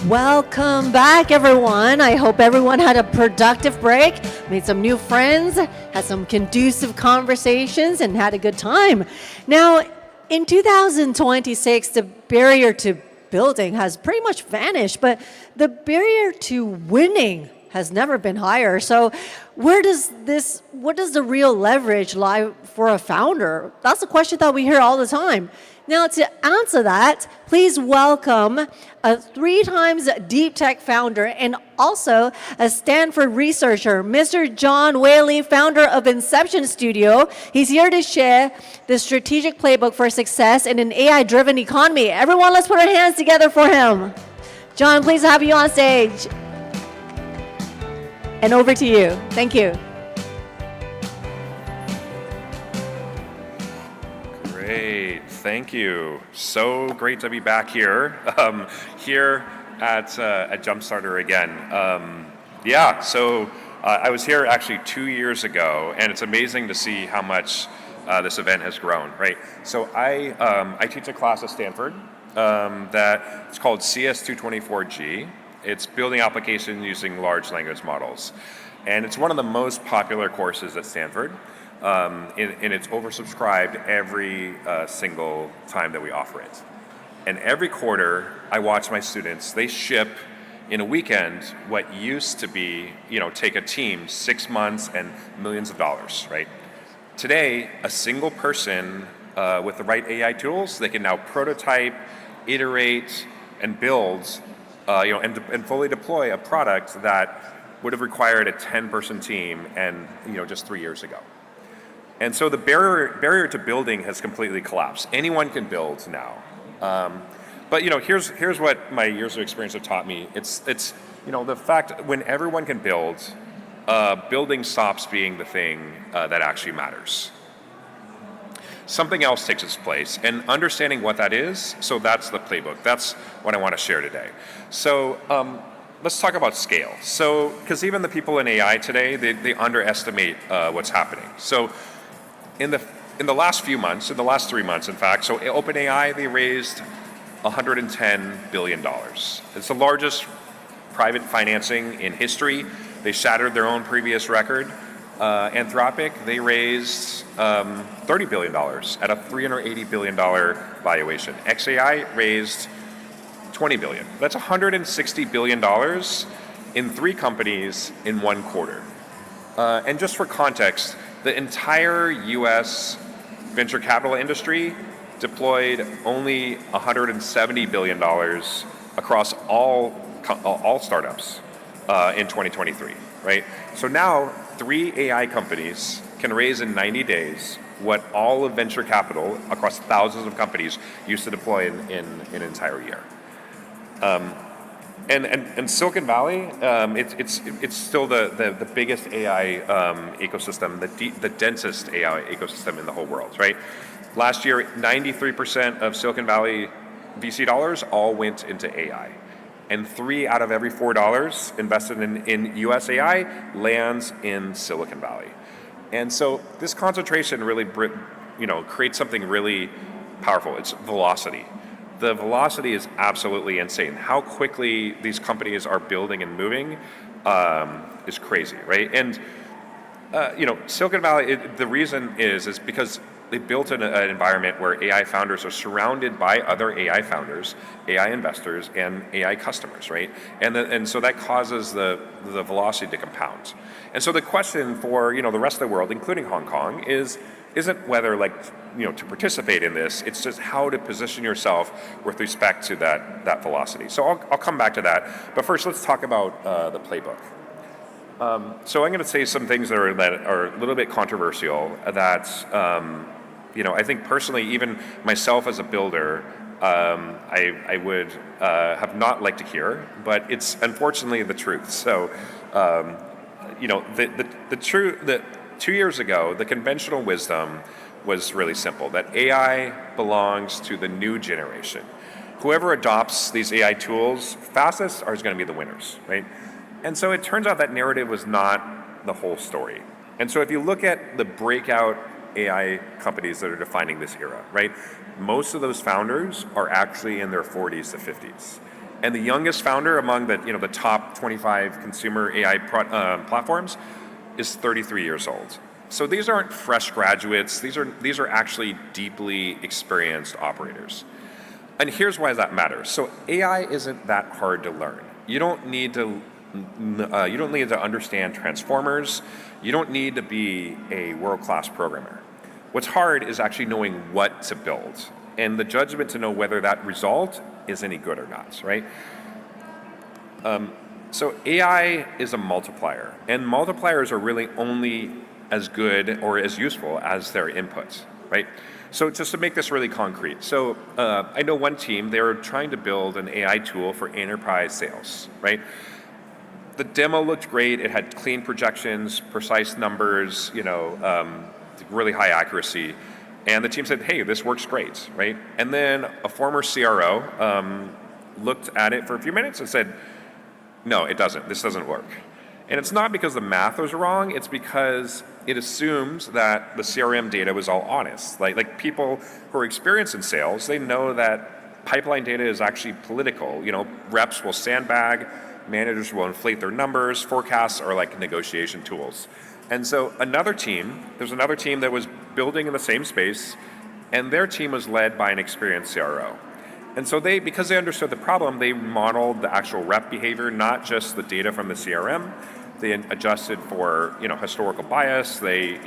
Welcome back, everyone. I hope everyone had a productive break, made some new friends, had some conducive conversations, and had a good time. Now, in 2026, the barrier to building has pretty much vanished, but the barrier to winning has never been higher. So what does the real leverage lie for a founder? That's a question that we hear all the time. Now, to answer that, please welcome a 3 times deep tech founder and also a Stanford researcher, Mr. John Whaley, founder of Inception Studio. He's here to share the strategic playbook for success in an AI-driven economy. Everyone, let's put our hands together for him. John, please have you on stage. And over to you. Thank you. Great, thank you. So great to be back here, here at JUMPSTARTER again. I was here actually 2 years ago, and it's amazing to see how much this event has grown, right? So I teach a class at Stanford that it's called CS224G. It's building applications using large language models. And it's one of the most popular courses at Stanford. And it's oversubscribed every single time that we offer it. And every quarter, I watch my students, they ship in a weekend what used to be, take a team 6 months and millions of dollars, right? Today, a single person with the right AI tools, they can now prototype, iterate, and build, and fully deploy a product that would have required a 10-person team and, just 3 years ago. And so the barrier to building has completely collapsed. Anyone can build now. But here's what my years of experience have taught me. It's the fact when everyone can build, building stops being the thing that actually matters. Something else takes its place, and understanding what that is, so that's the playbook. That's what I want to share today. So let's talk about scale. So, because even the people in AI today, they underestimate what's happening. So in the last few months, in the last 3 months, in fact, so OpenAI, they raised $110 billion. It's the largest private financing in history. They shattered their own previous record. Anthropic, they raised $30 billion at a $380 billion valuation. XAI raised $20 billion. That's $160 billion in 3 companies in 1 quarter. And just for context, the entire US venture capital industry deployed only $170 billion across all startups in 2023, right? So now 3 AI companies can raise in 90 days what all of venture capital across thousands of companies used to deploy in an entire year. And Silicon Valley, it's still the biggest AI ecosystem, the densest AI ecosystem in the whole world, right? Last year, 93% of Silicon Valley VC dollars all went into AI. And 3 out of every $4 invested in US AI lands in Silicon Valley. And so this concentration really creates something really powerful. It's velocity. The velocity is absolutely insane. How quickly these companies are building and moving is crazy, right? And Silicon Valley, the reason is because they built an environment where AI founders are surrounded by other AI founders, AI investors, and AI customers, right? And so that causes the velocity to compound. And so the question for the rest of the world, including Hong Kong, isn't whether to participate in this. It's just how to position yourself with respect to that velocity. So I'll come back to that. But first, let's talk about the playbook. So I'm going to say some things that are a little bit controversial that I think personally, even myself as a builder, I would have not liked to hear, but it's unfortunately the truth. So the truth that 2 years ago, the conventional wisdom was really simple, that AI belongs to the new generation. Whoever adopts these AI tools fastest is going to be the winners, right? And so it turns out that narrative was not the whole story. And so if you look at the breakout AI companies that are defining this era, right? Most of those founders are actually in their 40s to 50s. And the youngest founder among the top 25 consumer AI platforms is 33 years old. So these aren't fresh graduates. These are actually deeply experienced operators. And here's why that matters. So AI isn't that hard to learn. You don't need to understand transformers. You don't need to be a world-class programmer. What's hard is actually knowing what to build and the judgment to know whether that result is any good or not, right? So AI is a multiplier, and multipliers are really only as good or as useful as their inputs, right? So just to make this really concrete, so I know one team, they were trying to build an AI tool for enterprise sales, right? The demo looked great. It had clean projections, precise numbers, really high accuracy. And the team said, hey, this works great, right? And then a former CRO looked at it for a few minutes and said, no, it doesn't. This doesn't work. And it's not because the math was wrong. It's because it assumes that the CRM data was all honest. Like people who are experienced in sales, they know that pipeline data is actually political. Reps will sandbag, managers will inflate their numbers, forecasts are like negotiation tools. And so there's another team that was building in the same space, and their team was led by an experienced CRO. And so because they understood the problem, they modeled the actual rep behavior, not just the data from the CRM. They adjusted for historical bias. They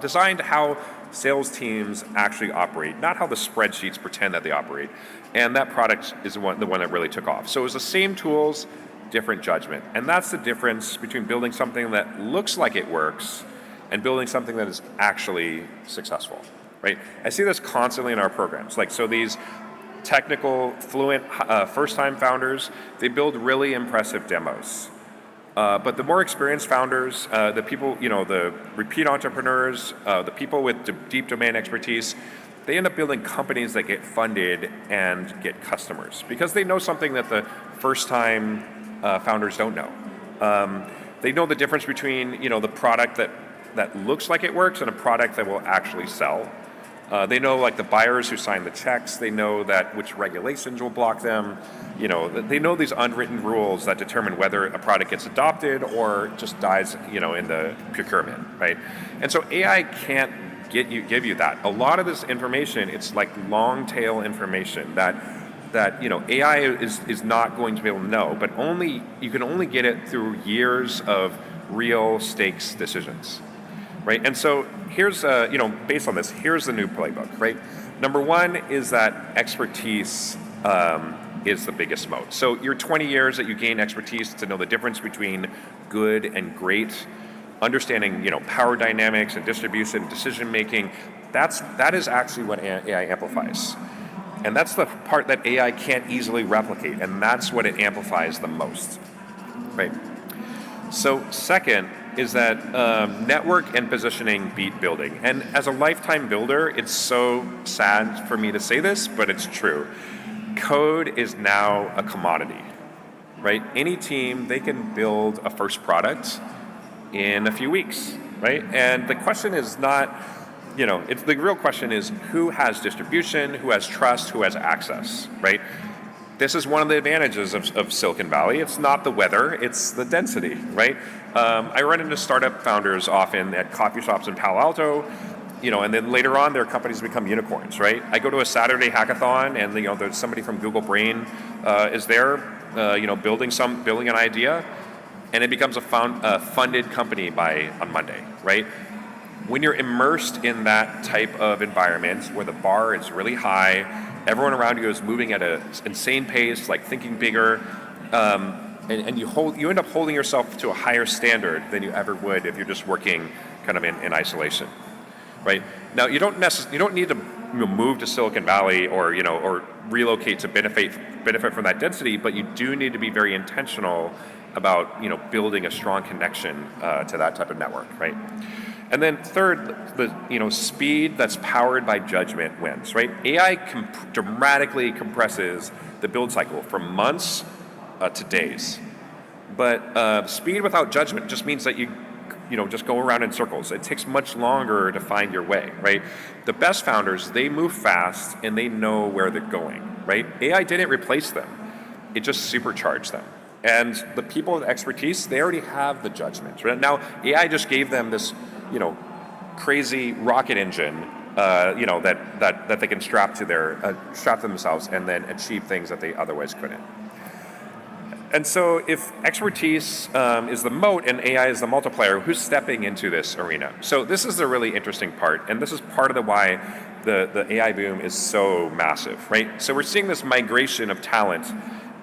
designed how sales teams actually operate, not how the spreadsheets pretend that they operate. And that product is the one that really took off. So it was the same tools, different judgment. And that's the difference between building something that looks like it works and building something that is actually successful, right? I see this constantly in our programs. So these technical, fluent, first-time founders, they build really impressive demos. But the more experienced founders, the people, the repeat entrepreneurs, the people with deep domain expertise, they end up building companies that get funded and get customers because they know something that the first-time founders don't know. They know the difference between the product that looks like it works and a product that will actually sell. They know the buyers who sign the checks. They know which regulations will block them. They know these unwritten rules that determine whether a product gets adopted or just dies in the procurement, right? And so AI can't give you that. A lot of this information, it's like long tail information that AI is not going to be able to know, but you can only get it through years of real stakes decisions, right? And so here's based on this, here's the new playbook, right? Number one is that expertise is the biggest moat. So your 20 years that you gain expertise to know the difference between good and great, understanding power dynamics and distribution, decision making, that is actually what AI amplifies. And that's the part that AI can't easily replicate, and that's what it amplifies the most, right? So second is that network and positioning beat building. And as a lifetime builder, it's so sad for me to say this, but it's true. Code is now a commodity, right? Any team, they can build a first product in a few weeks, right? And the question is not, the real question is who has distribution, who has trust, who has access, right? This is one of the advantages of Silicon Valley. It's not the weather, it's the density, right? I run into startup founders often at coffee shops in Palo Alto, and then later on their companies become unicorns, right? I go to a Saturday hackathon and there's somebody from Google Brain is there, building an idea, and it becomes a funded company on Monday, right? When you're immersed in that type of environment where the bar is really high, everyone around you is moving at an insane pace, thinking bigger, and you end up holding yourself to a higher standard than you ever would if you're just working kind of in isolation, right? Now you don't need to move to Silicon Valley or relocate to benefit from that density, but you do need to be very intentional about building a strong connection to that type of network, right? And then third, the speed that's powered by judgment wins, right? AI dramatically compresses the build cycle from months to days. But speed without judgment just means that you just go around in circles. It takes much longer to find your way, right? The best founders, they move fast and they know where they're going, right? AI didn't replace them. it just supercharged them. And the people with expertise, they already have the judgment. Right? Now, AI just gave them this, crazy rocket engine, that they can strap to themselves and then achieve things that they otherwise couldn't. And so if expertise is the moat and AI is the multiplier, who's stepping into this arena? So this is the really interesting part, and this is part of the why the AI boom is so massive, right? So we're seeing this migration of talent,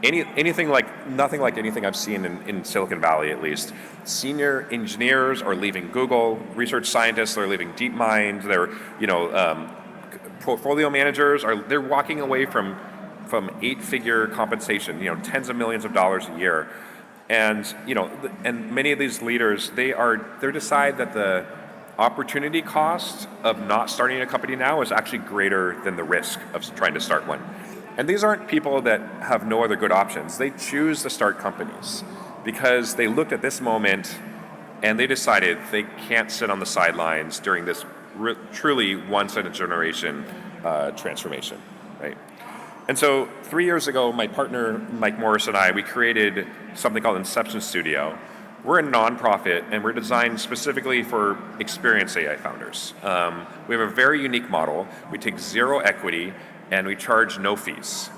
nothing like anything I've seen in Silicon Valley, at least. Senior engineers are leaving Google, research scientists are leaving DeepMind, portfolio managers they're walking away from 8-figure compensation, tens of millions of dollars a year, and and many of these leaders they decide that the opportunity cost of not starting a company now is actually greater than the risk of trying to start one. And these aren't people that have no other good options. They choose to start companies because they looked at this moment and they decided they can't sit on the sidelines during this truly once-in-a-generation transformation, right? And so 3 years ago, my partner, Mike Morris, and I, we created something called Inception Studio. We're a nonprofit, and we're designed specifically for experienced AI founders. We have a very unique model. We take zero equity, and we charge no fees.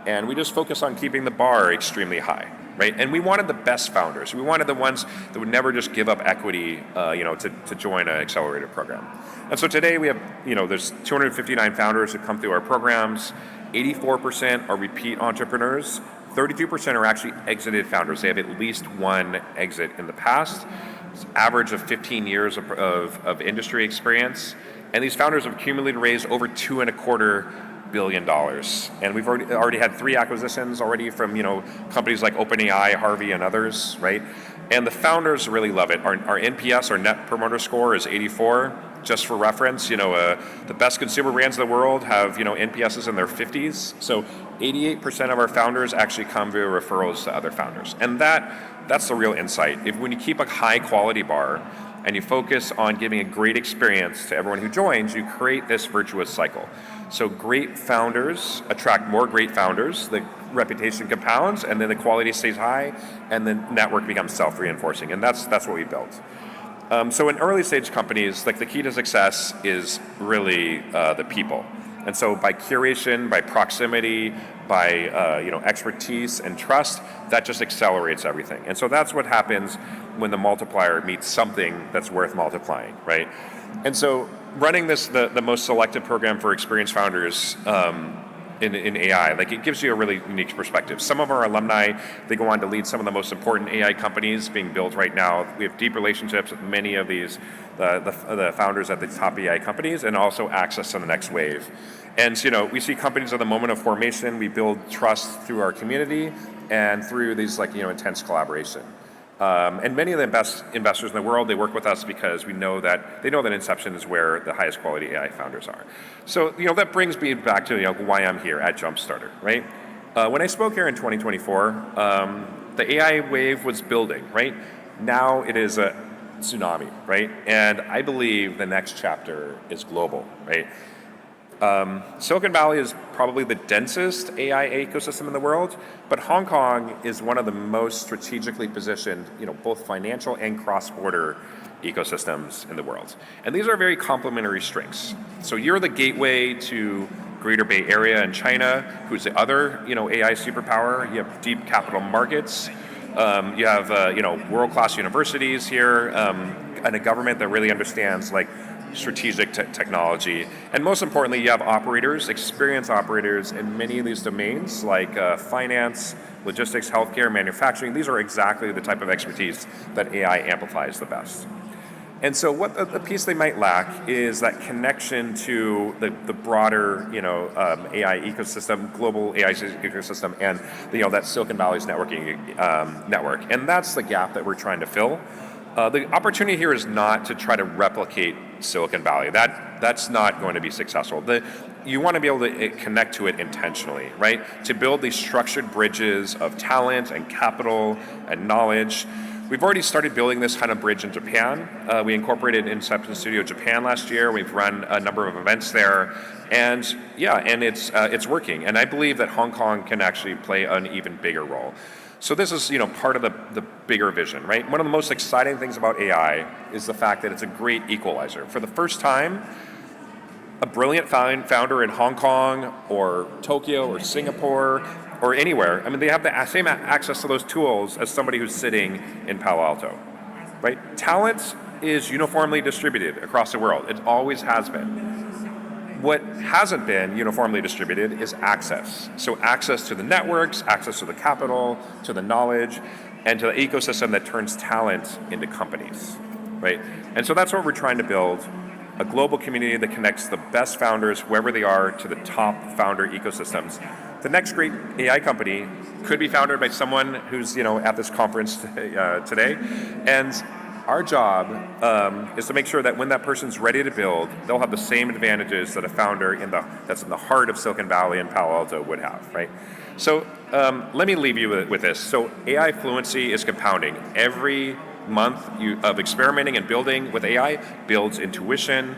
And we just focus on keeping the bar extremely high, right? And we wanted the best founders. We wanted the ones that would never just give up equity, to join an accelerator program. And so today we have, there's 259 founders who come through our programs. 84% are repeat entrepreneurs. 32% are actually exited founders. They have at least one exit in the past. It's an average of 15 years of industry experience. And these founders have cumulatively raised over $2.25 billion. And we've already had 3 acquisitions already from companies like OpenAI, Harvey, and others, right? And the founders really love it. Our NPS, our Net Promoter Score, is 84. Just for reference, the best consumer brands in the world have NPSs in their 50s. So 88% of our founders actually come via referrals to other founders, and that's the real insight. When you keep a high quality bar and you focus on giving a great experience to everyone who joins, you create this virtuous cycle. So great founders attract more great founders, the reputation compounds, and then the quality stays high, and the network becomes self-reinforcing, and that's what we built. So in early stage companies, the key to success is really the people. And so by curation, by proximity, by expertise and trust, that just accelerates everything. And so that's what happens when the multiplier meets something that's worth multiplying, right? And so running the most selected program for experienced founders in AI, it gives you a really unique perspective. Some of our alumni, they go on to lead some of the most important AI companies being built right now. We have deep relationships with many of these, the founders at the top AI companies, and also access to the next wave. And we see companies at the moment of formation. We build trust through our community and through these intense collaboration. And many of the best investors in the world, they work with us because they know that Inception is where the highest quality AI founders are. So that brings me back to why I'm here at JUMPSTARTER, right? When I spoke here in 2024, the AI wave was building, right? Now it is a tsunami, right? And I believe the next chapter is global, right? Silicon Valley is probably the densest AI ecosystem in the world, but Hong Kong is one of the most strategically positioned, both financial and cross-border ecosystems in the world. And these are very complementary strengths. So you're the gateway to Greater Bay Area in China, who's the other, AI superpower. You have deep capital markets. You have, world-class universities here, and a government that really understands, strategic technology. And most importantly, you have experienced operators in many of these domains, like finance, logistics, healthcare, manufacturing. These are exactly the type of expertise that AI amplifies the best. And so what the piece they might lack is that connection to the broader, AI ecosystem, global AI ecosystem, and that Silicon Valley's networking network. And that's the gap that we're trying to fill. The opportunity here is not to try to replicate Silicon Valley. That's not going to be successful. You want to be able to connect to it intentionally, right? To build these structured bridges of talent and capital and knowledge We've already started building this kind of bridge in Japan. We incorporated Inception Studio Japan last year. We've run a number of events there, and it's working. And I believe that Hong Kong can actually play an even bigger role. So this is part of the bigger vision, right? One of the most exciting things about AI is the fact that it's a great equalizer. For the first time, a brilliant founder in Hong Kong or Tokyo or Singapore or anywhere, I mean, they have the same access to those tools as somebody who's sitting in Palo Alto, right? Talent is uniformly distributed across the world. It always has been. What hasn't been uniformly distributed is access. So access to the networks, access to the capital, to the knowledge, and to the ecosystem that turns talent into companies, right? And so that's what we're trying to build, a global community that connects the best founders, wherever they are, to the top founder ecosystems. The next great AI company could be founded by someone who's at this conference today, and our job is to make sure that when that person's ready to build, they'll have the same advantages that a founder that's in the heart of Silicon Valley and Palo Alto would have, right? So let me leave you with this. So AI fluency is compounding. Every month of experimenting and building with AI builds intuition.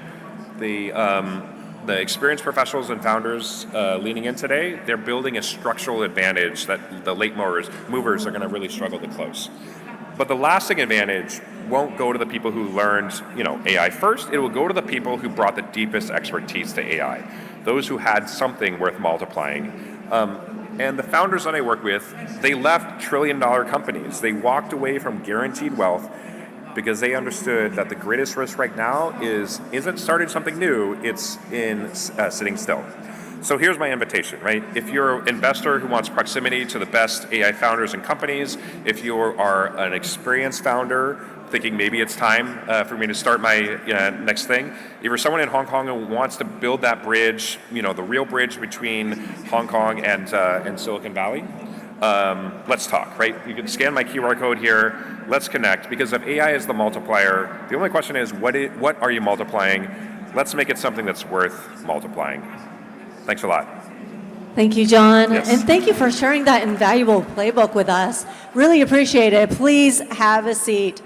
The experienced professionals and founders leaning in today, they're building a structural advantage that the late movers are going to really struggle to close. But the lasting advantage won't go to the people who learned AI first. It will go to the people who brought the deepest expertise to AI, those who had something worth multiplying. And the founders that I work with, they left trillion-dollar companies. They walked away from guaranteed wealth because they understood that the greatest risk right now isn't starting something new, it's in sitting still. So here's my invitation, right? If you're an investor who wants proximity to the best AI founders and companies, if you are an experienced founder thinking maybe it's time for me to start my next thing, if you're someone in Hong Kong who wants to build that bridge, the real bridge between Hong Kong and Silicon Valley, let's talk, right? You can scan my QR code here. Let's connect, because if AI is the multiplier, the only question is what are you multiplying? Let's make it something that's worth multiplying. Thanks a lot. Thank you, John. Yes. And thank you for sharing that invaluable playbook with us. Really appreciate it. Please have a seat.